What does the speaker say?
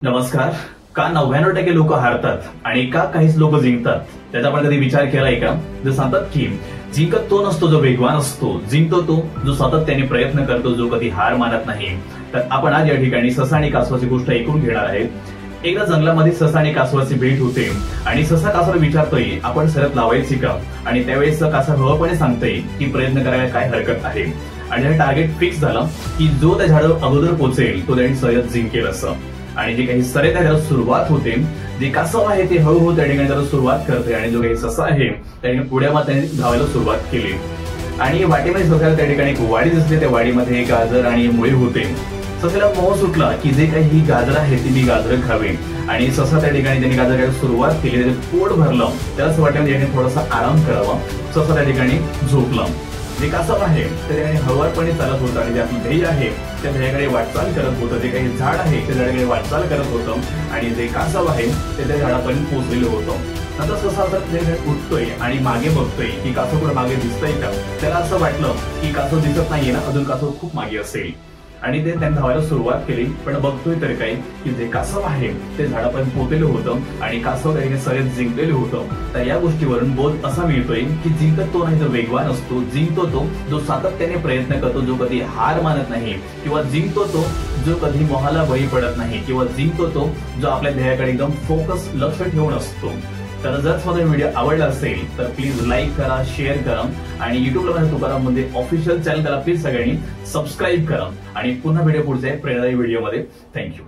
नमस्कार. का 99% लोक हारतात आणि का काहीच लोक जिंकतात त्याचा आपण कधी विचार केलाय का? जे सांगतात की जिंकत तो नसतो जो वेगवान असतो, जिंकतो तो जो सातत्याने प्रयत्न करतो, जो कधी हार मानत नाही. तर आपण आज या ठिकाणी ससा आणि कासवाची गोष्ट ऐकून घेणार आहे. एकदा जंगलामध्ये ससा आणि कासवाची भेट होते आणि ससा कासवाला विचारतोय, आपण शर्यत लावायची का? आणि त्यावेळेस कासव हळूपणे सांगतोय की प्रयत्न करायला काय हरकत आहे. आणि टार्गेट फिक्स झालं की जो त्या झाडावर अगोदर पोहोचेल तो त्यांनी शर्यत जिंकेल असं. आणि जे काही शर्यत आहे त्याला सुरुवात होते. जे कासव आहे ते हळूहळू त्या ठिकाणी त्याला सुरुवात करते आणि जो काही ससा आहे त्याने पुढे मग त्याने धावायला सुरुवात केली. आणि वाटेमध्ये ससाला त्या ठिकाणी एक वाडी दिसली. त्या वाडीमध्ये गाजर आणि मुळे होते. ससाला मोह सुटला की जे काही ही गाजर आहे ती मी गाजर खावे. आणि ससा त्या ठिकाणी त्यांनी गाजर खायला सुरुवात केली. त्याचं पोट भरलं. त्याच वाटेमध्ये याने थोडासा आराम करावा. ससा त्या ठिकाणी झोपला. जे कासव आहे ते त्याने हळूवारपणे चालत होतं आणि जे आपलं ध्येय आहे त्या ध्येयाकडे वाटचाल करत होतं. जे काही झाड आहे त्या झाडाकडे वाटचाल करत होतं आणि जे कासव आहे ते त्या झाडापर्यंत पोहोचलेलं होतं. नंतर ससा उठतोय आणि मागे बघतोय की कासव कुठे मागे दिसतंय का. त्याला असं वाटलं की कासव दिसत नाहीये ना, अजून कासव खूप मागे असेल. आणि ते त्यांनी धावायला सुरुवात केली. पण बघतोय तर काय की जे कासव आहे ते झाडापर्यंत पोहोचलेलं होतं आणि कासव त्याने शर्यत जिंकलेलं होतं. तर या गोष्टीवरून बोध असा मिळतोय की जिंकत तो नाही जो वेगवान असतो, जिंकतो तो जो सातत्याने प्रयत्न करतो, जो कधी हार मानत नाही, किंवा जिंकतो तो जो कधी मोहाला बळी पडत नाही, किंवा जिंकतो तो जो आपल्या ध्येयाकडे एकदम फोकस लक्ष ठेवून असतो. तर जर माझा व्हिडिओ आवडला असेल तर प्लीज लाईक करा, शेअर करा आणि युट्यूबला माझ्या तुकाराम मध्ये ऑफिशियल चॅनल त्याला प्लीज सगळ्यांनी सबस्क्राईब करा. आणि पुन्हा व्हिडिओ पुढचे प्रेरणादायी व्हिडिओमध्ये. थँक्यू.